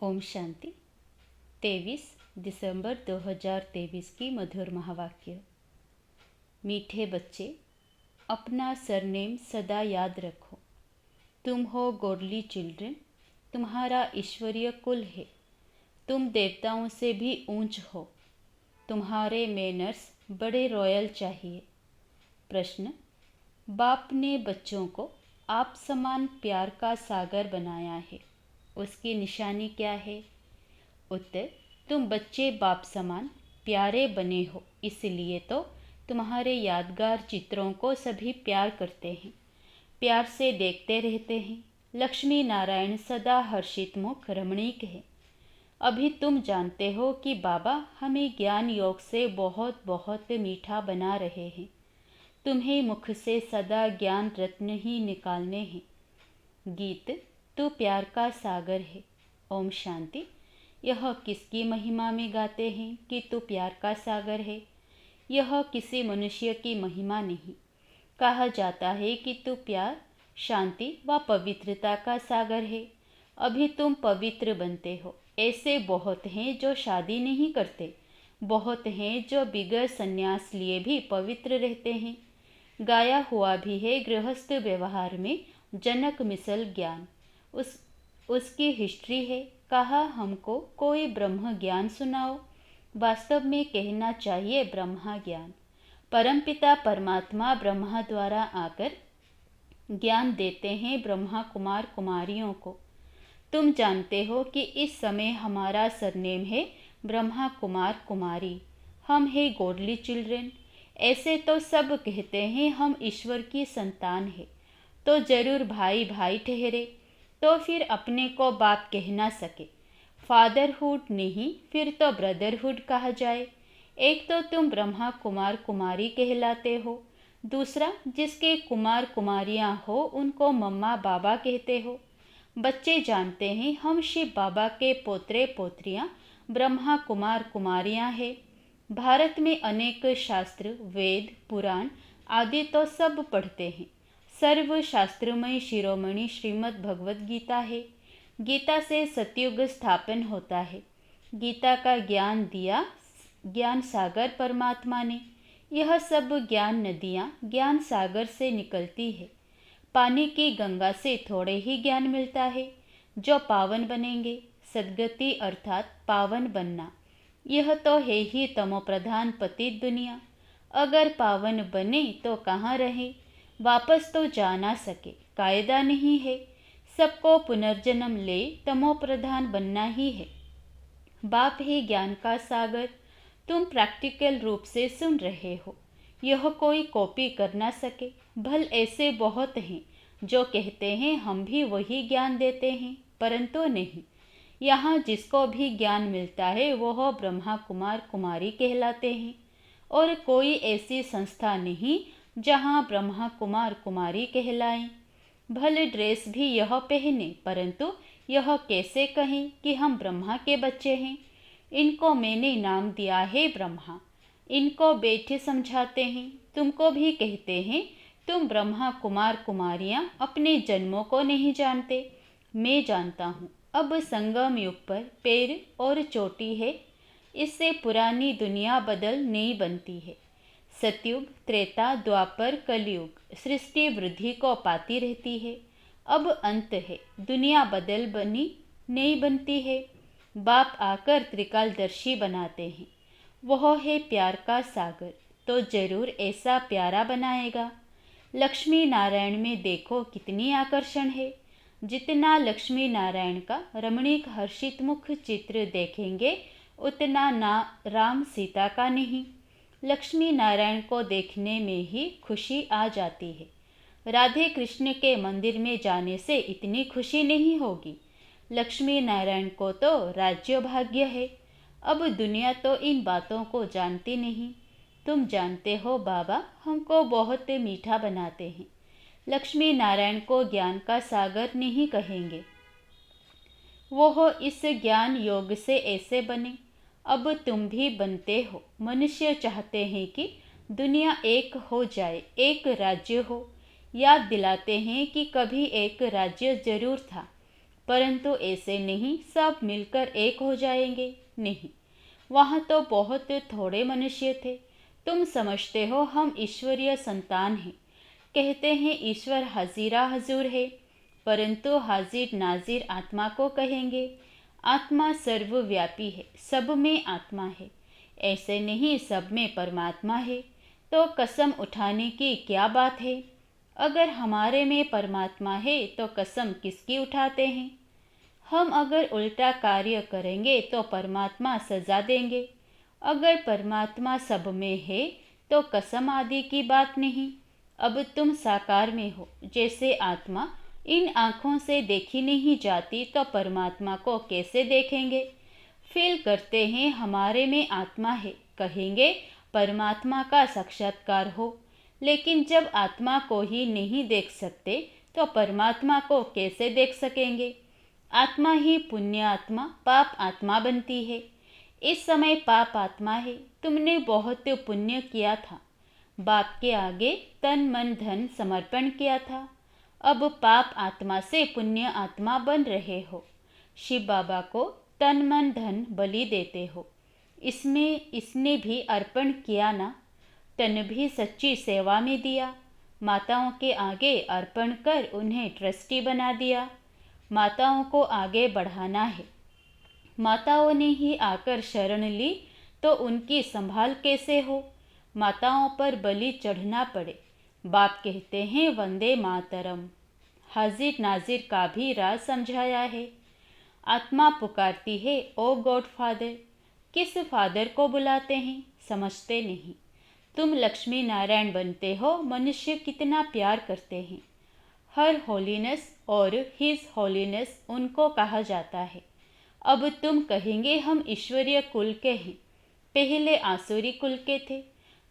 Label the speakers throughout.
Speaker 1: ओम शांति। 23 दिसंबर 2023 की मधुर महावाक्य। मीठे बच्चे, अपना सरनेम सदा याद रखो। तुम हो गॉडली चिल्ड्रन, तुम्हारा ईश्वरीय कुल है। तुम देवताओं से भी ऊंच हो। तुम्हारे मैनर्स बड़े रॉयल चाहिए। प्रश्न: बाप ने बच्चों को आप समान प्यार का सागर बनाया है, उसकी निशानी क्या है? उत्तर: तुम बच्चे बाप समान प्यारे बने हो, इसलिए तो तुम्हारे यादगार चित्रों को सभी प्यार करते हैं, प्यार से देखते रहते हैं। लक्ष्मी नारायण सदा हर्षित मुख रमणीक है। अभी तुम जानते हो कि बाबा हमें ज्ञान योग से बहुत बहुत मीठा बना रहे हैं। तुम्हें मुख से सदा ज्ञान रत्न ही निकालने हैं। गीत: तू प्यार का सागर है। ओम शांति। यह किसकी महिमा में गाते हैं कि तू प्यार का सागर है? यह किसी मनुष्य की महिमा नहीं। कहा जाता है कि तू प्यार, शांति व पवित्रता का सागर है। अभी तुम पवित्र बनते हो। ऐसे बहुत हैं जो शादी नहीं करते, बहुत हैं जो बिगर संन्यास लिए भी पवित्र रहते हैं। गाया हुआ भी है गृहस्थ व्यवहार में जनक मिसल ज्ञान, उसकी हिस्ट्री है। कहा हमको कोई ब्रह्म ज्ञान सुनाओ। वास्तव में कहना चाहिए ब्रह्मा ज्ञान। परमपिता परमात्मा ब्रह्मा द्वारा आकर ज्ञान देते हैं ब्रह्मा कुमार कुमारियों को। तुम जानते हो कि इस समय हमारा सरनेम है ब्रह्मा कुमार कुमारी। हम हैं गॉडली चिल्ड्रन। ऐसे तो सब कहते हैं हम ईश्वर की संतान है, तो जरूर भाई भाई ठहरे, तो फिर अपने को बाप कह ना सके। फादरहुड नहीं, फिर तो ब्रदरहुड कहा जाए। एक तो तुम ब्रह्मा कुमार कुमारी कहलाते हो, दूसरा जिसके कुमार कुमारियाँ हो उनको मम्मा बाबा कहते हो। बच्चे जानते हैं हम शिव बाबा के पोतरे पोत्रियाँ ब्रह्मा कुमार कुमारियाँ हैं। भारत में अनेक शास्त्र, वेद, पुराण आदि तो सब पढ़ते हैं। सर्व शास्त्रमय शिरोमणि श्रीमद् भगवद गीता है। गीता से सतयुग स्थापन होता है। गीता का ज्ञान दिया ज्ञान सागर परमात्मा ने। यह सब ज्ञान नदियाँ ज्ञान सागर से निकलती है। पानी की गंगा से थोड़े ही ज्ञान मिलता है। जो पावन बनेंगे, सद्गति अर्थात पावन बनना, यह तो है ही तमोप्रधान पतित दुनिया। अगर पावन बने तो कहाँ रहे? वापस तो जा ना सके, कायदा नहीं है। सबको पुनर्जन्म ले तमोप्रधान बनना ही है। बाप है ज्ञान का सागर। तुम प्रैक्टिकल रूप से सुन रहे हो, यह कोई कॉपी कर ना सके। भल ऐसे बहुत हैं जो कहते हैं हम भी वही ज्ञान देते हैं, परंतु नहीं। यहाँ जिसको भी ज्ञान मिलता है वह ब्रह्मा कुमार कुमारी कहलाते हैं, और कोई ऐसी संस्था नहीं जहाँ ब्रह्मा कुमार कुमारी कहलाएं। भले ड्रेस भी यह पहने, परंतु यह कैसे कहें कि हम ब्रह्मा के बच्चे हैं। इनको मैंने नाम दिया है ब्रह्मा। इनको बैठे समझाते हैं। तुमको भी कहते हैं तुम ब्रह्मा कुमार कुमारियाँ अपने जन्मों को नहीं जानते। मैं जानता हूँ। अब संगम युग पर पैर और चोटी है, इससे पुरानी दुनिया बदल नहीं बनती है। सतयुग, त्रेता, द्वापर, कलयुग सृष्टि वृद्धि को पाती रहती है। अब अंत है, दुनिया बदल बनी नहीं बनती है। बाप आकर त्रिकालदर्शी बनाते हैं। वह है प्यार का सागर, तो जरूर ऐसा प्यारा बनाएगा। लक्ष्मी नारायण में देखो कितनी आकर्षण है। जितना लक्ष्मी नारायण का रमणीक हर्षित मुख चित्र देखेंगे, उतना ना राम सीता का नहीं। लक्ष्मी नारायण को देखने में ही खुशी आ जाती है। राधे कृष्ण के मंदिर में जाने से इतनी खुशी नहीं होगी। लक्ष्मी नारायण को तो राज्य भाग्य है। अब दुनिया तो इन बातों को जानती नहीं। तुम जानते हो बाबा हमको बहुत मीठा बनाते हैं। लक्ष्मी नारायण को ज्ञान का सागर नहीं कहेंगे। वो इस ज्ञान योग से ऐसे बने। अब तुम भी बनते हो। मनुष्य चाहते हैं कि दुनिया एक हो जाए, एक राज्य हो। याद दिलाते हैं कि कभी एक राज्य जरूर था, परंतु ऐसे नहीं सब मिलकर एक हो जाएंगे, नहीं, वहाँ तो बहुत थोड़े मनुष्य थे। तुम समझते हो हम ईश्वरीय संतान हैं, कहते हैं ईश्वर हाजिरा हजूर है, परंतु हाजिर नाजिर आत्मा को कहेंगे। आत्मा सर्वव्यापी है, सब में आत्मा है, ऐसे नहीं सब में परमात्मा है। तो कसम उठाने की क्या बात है? अगर हमारे में परमात्मा है तो कसम किसकी उठाते हैं? हम अगर उल्टा कार्य करेंगे तो परमात्मा सजा देंगे। अगर परमात्मा सब में है तो कसम आदि की बात नहीं। अब तुम साकार में हो, जैसे आत्मा इन आँखों से देखी नहीं जाती तो परमात्मा को कैसे देखेंगे? फील करते हैं हमारे में आत्मा है, कहेंगे परमात्मा का साक्षात्कार हो, लेकिन जब आत्मा को ही नहीं देख सकते तो परमात्मा को कैसे देख सकेंगे? आत्मा ही पुण्य आत्मा पाप आत्मा बनती है। इस समय पाप आत्मा है, तुमने बहुत पुण्य किया था, बाप के आगे तन मन धन समर्पण किया था, अब पाप आत्मा से पुण्य आत्मा बन रहे हो, शिव बाबा को तन मन धन बलि देते हो। इसमें इसने भी अर्पण किया ना, तन भी सच्ची सेवा में दिया, माताओं के आगे अर्पण कर उन्हें ट्रस्टी बना दिया। माताओं को आगे बढ़ाना है, माताओं ने ही आकर शरण ली तो उनकी संभाल कैसे हो? माताओं पर बलि चढ़ना पड़े। बाप कहते हैं वंदे मातरम। हाजिर नाजिर का भी राज समझाया है। आत्मा पुकारती है ओ गॉड फादर। किस फादर को बुलाते हैं? समझते नहीं। तुम लक्ष्मी नारायण बनते हो, मनुष्य कितना प्यार करते हैं। हर होलीनेस और हिज होलीनेस उनको कहा जाता है। अब तुम कहेंगे हम ईश्वरीय कुल के हैं, पहले आसुरी कुल के थे।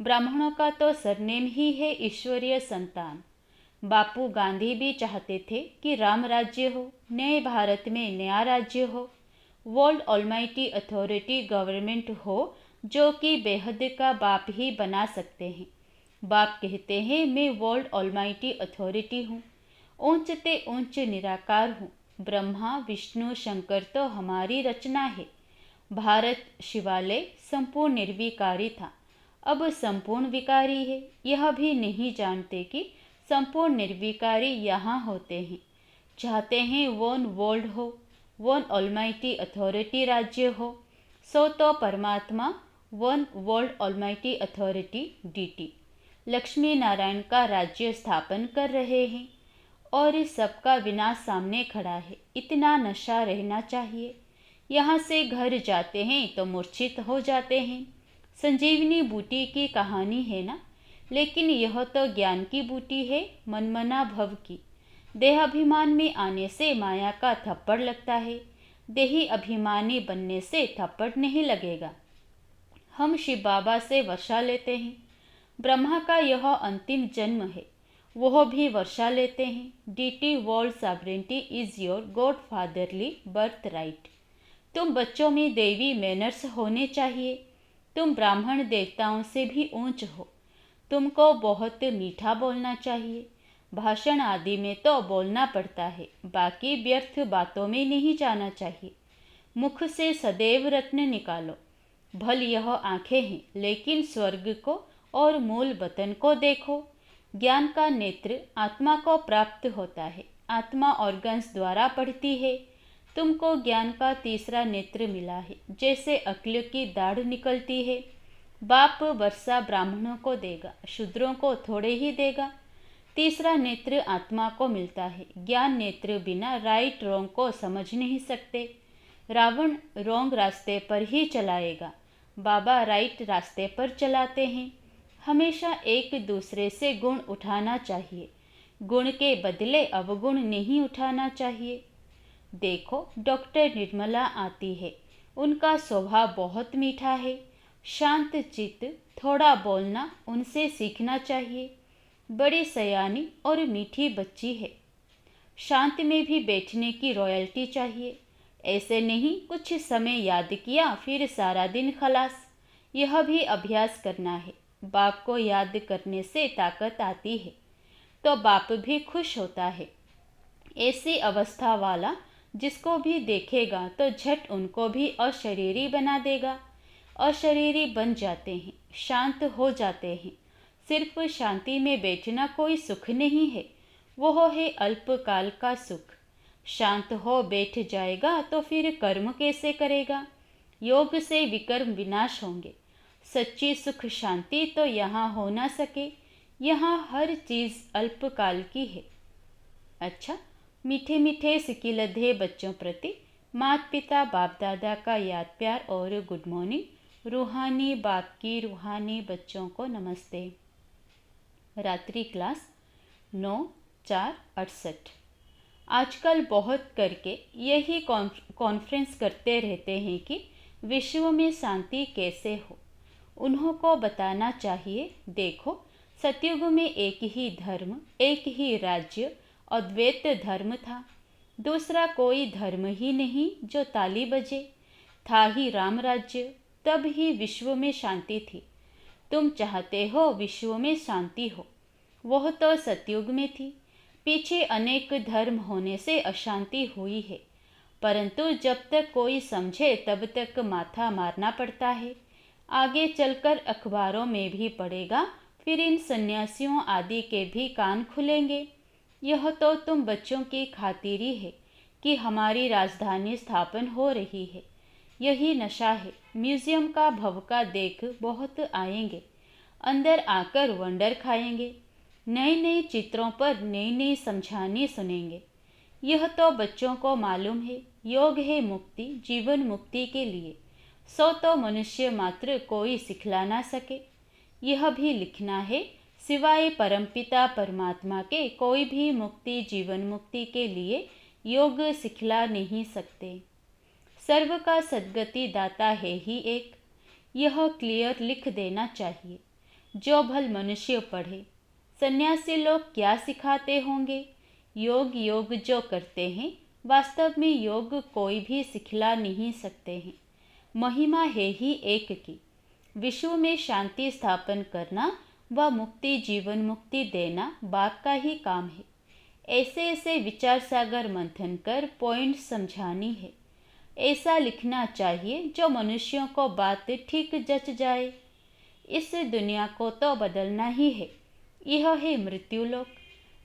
Speaker 1: ब्राह्मणों का तो सरनेम ही है ईश्वरीय संतान। बापू गांधी भी चाहते थे कि राम राज्य हो, नए भारत में नया राज्य हो, वर्ल्ड ऑलमाइटी अथॉरिटी गवर्नमेंट हो, जो कि बेहद का बाप ही बना सकते हैं। बाप कहते हैं मैं वर्ल्ड ऑलमाइटी अथॉरिटी हूँ, ऊंचते ऊंच निराकार हूँ। ब्रह्मा विष्णु शंकर तो हमारी रचना है। भारत शिवालय संपूर्ण निर्विकारी था, अब संपूर्ण विकारी है। यह भी नहीं जानते कि संपूर्ण निर्विकारी यहाँ होते हैं। चाहते हैं वन वर्ल्ड हो, वन ऑलमाइटी अथॉरिटी राज्य हो, सो तो परमात्मा one world almighty authority deity Lakshmi Narayan का राज्य स्थापन कर रहे हैं और इस सबका विनाश सामने खड़ा है। इतना नशा रहना चाहिए। यहाँ से घर जाते हैं तो मूर्छित हो जाते हैं। संजीवनी बूटी की कहानी है ना, लेकिन यह तो ज्ञान की बूटी है, मनमना भव की। देहाभिमान में आने से माया का थप्पड़ लगता है, देही अभिमानी बनने से थप्पड़ नहीं लगेगा। हम शिव बाबा से वर्षा लेते हैं। ब्रह्मा का यह अंतिम जन्म है, वह भी वर्षा लेते हैं। Deity world sovereignty is your God fatherly birthright. तुम बच्चों में देवी मैनर्स होने चाहिए। तुम ब्राह्मण देवताओं से भी ऊंच हो। तुमको बहुत मीठा बोलना चाहिए। भाषण आदि में तो बोलना पड़ता है, बाकी व्यर्थ बातों में नहीं जाना चाहिए। मुख से सदैव रत्न निकालो। भल यह आंखें हैं, लेकिन स्वर्ग को और मूल वतन को देखो। ज्ञान का नेत्र आत्मा को प्राप्त होता है, आत्मा ऑर्गन्स द्वारा पढ़ती है। तुमको ज्ञान का तीसरा नेत्र मिला है, जैसे अक्ल की दाढ़ निकलती है। बाप वर्षा ब्राह्मणों को देगा, शूद्रों को थोड़े ही देगा। तीसरा नेत्र आत्मा को मिलता है। ज्ञान नेत्र बिना राइट रोंग को समझ नहीं सकते। रावण रोंग रास्ते पर ही चलाएगा, बाबा राइट रास्ते पर चलाते हैं। हमेशा एक दूसरे से गुण उठाना चाहिए, गुण के बदले अवगुण नहीं उठाना चाहिए। देखो डॉक्टर निर्मला आती है, उनका स्वभाव बहुत मीठा है, शांत चित्त, थोड़ा बोलना उनसे सीखना चाहिए। बड़ी सयानी और मीठी बच्ची है। शांत में भी बैठने की रॉयल्टी चाहिए। ऐसे नहीं कुछ समय याद किया फिर सारा दिन खलास। यह भी अभ्यास करना है। बाप को याद करने से ताकत आती है तो बाप भी खुश होता है। ऐसी अवस्था वाला जिसको भी देखेगा तो झट उनको भी अशरीरी बना देगा। अशरीरी बन जाते हैं, शांत हो जाते हैं। सिर्फ शांति में बैठना कोई सुख नहीं है, वो है अल्पकाल का सुख। शांत हो बैठ जाएगा तो फिर कर्म कैसे करेगा? योग से विकर्म विनाश होंगे। सच्ची सुख शांति तो यहाँ हो ना सके। यहाँ हर चीज़ अल्पकाल की है। अच्छा, मीठे मीठे सिकिलधे बच्चों प्रति माता पिता बाप दादा का याद प्यार और गुड मॉर्निंग। रूहानी बाप की रूहानी बच्चों को नमस्ते। रात्रि क्लास 9/4/68। आजकल बहुत करके यही कॉन्फ्रेंस करते रहते हैं कि विश्व में शांति कैसे हो। उन्हों को बताना चाहिए, देखो सतयुग में एक ही धर्म, एक ही राज्य, अद्वैत धर्म था। दूसरा कोई धर्म ही नहीं जो ताली बजे। था ही राम राज्य, तब ही विश्व में शांति थी। तुम चाहते हो विश्व में शांति हो, वह तो सतयुग में थी। पीछे अनेक धर्म होने से अशांति हुई है, परंतु जब तक कोई समझे तब तक माथा मारना पड़ता है। आगे चलकर अखबारों में भी पड़ेगा, फिर इन सन्यासियों आदि के भी कान खुलेंगे। यह तो तुम बच्चों की खातिरी है कि हमारी राजधानी स्थापन हो रही है। यही नशा है। म्यूजियम का भवका देख बहुत आएंगे, अंदर आकर वंडर खाएंगे। नए नए चित्रों पर नई नई समझानी सुनेंगे। यह तो बच्चों को मालूम है। योग है मुक्ति, जीवन मुक्ति के लिए। सो तो मनुष्य मात्र कोई सिखला ना सके। यह भी लिखना है, सिवाय परमपिता परमात्मा के कोई भी मुक्ति जीवन मुक्ति के लिए योग सिखला नहीं सकते। सर्व का सद्गति दाता है ही एक। यह क्लियर लिख देना चाहिए, जो भल मनुष्य पढ़े। सन्यासी लोग क्या सिखाते होंगे? योग योग जो करते हैं, वास्तव में योग कोई भी सिखला नहीं सकते हैं। महिमा है ही एक की। विश्व में शांति स्थापन करना व मुक्ति जीवन मुक्ति देना बाप का ही काम है। ऐसे ऐसे विचार सागर मंथन कर पॉइंट समझानी है। ऐसा लिखना चाहिए जो मनुष्यों को बात ठीक जच जाए। इस दुनिया को तो बदलना ही है। यह है मृत्युलोक।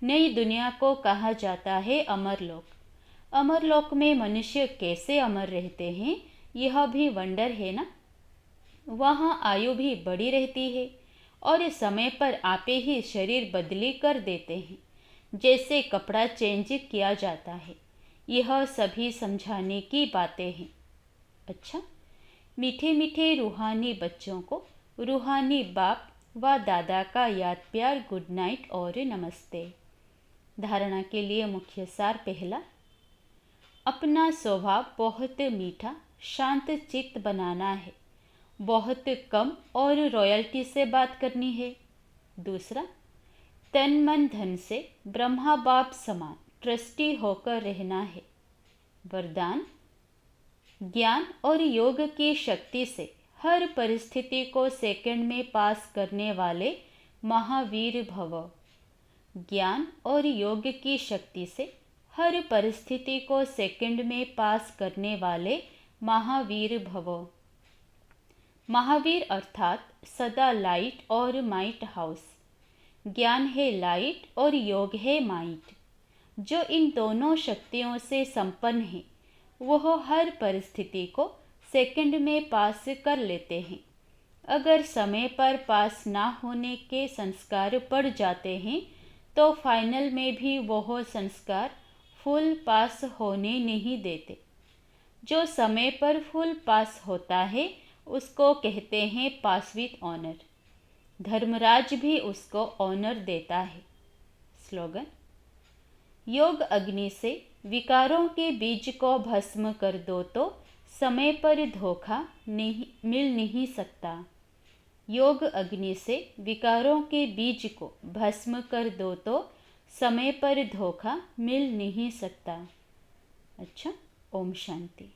Speaker 1: नई दुनिया को कहा जाता है अमरलोक। अमरलोक में मनुष्य कैसे अमर रहते हैं, यह भी वंडर है ना। वहाँ आयु भी बड़ी रहती है और इस समय पर आपे ही शरीर बदली कर देते हैं, जैसे कपड़ा चेंज किया जाता है। यह सभी समझाने की बातें हैं। अच्छा, मीठे मीठे रूहानी बच्चों को रूहानी बाप व दादा का याद प्यार गुड नाइट और नमस्ते। धारणा के लिए मुख्य सार पहला, अपना स्वभाव बहुत मीठा शांत चित्त बनाना है। बहुत कम और रॉयल्टी से बात करनी है। दूसरा, तन मन धन से ब्रह्मा बाप समान ट्रस्टी होकर रहना है। वरदान, ज्ञान और योग की शक्ति से हर परिस्थिति को सेकंड में पास करने वाले महावीर भव। ज्ञान और योग की शक्ति से हर परिस्थिति को सेकंड में पास करने वाले महावीर भव। महावीर अर्थात सदा लाइट और माइट हाउस। ज्ञान है लाइट और योग है माइट। जो इन दोनों शक्तियों से संपन्न है, वह हर परिस्थिति को सेकंड में पास कर लेते हैं। अगर समय पर पास ना होने के संस्कार पड़ जाते हैं, तो फाइनल में भी वह संस्कार फुल पास होने नहीं देते। जो समय पर फुल पास होता है, उसको कहते हैं पास विथ ऑनर। धर्मराज भी उसको ऑनर देता है। स्लोगन, योग अग्नि से विकारों के बीज को भस्म कर दो तो समय पर धोखा मिल नहीं सकता। योग अग्नि से विकारों के बीज को भस्म कर दो तो समय पर धोखा मिल नहीं सकता। अच्छा, ओम शांति।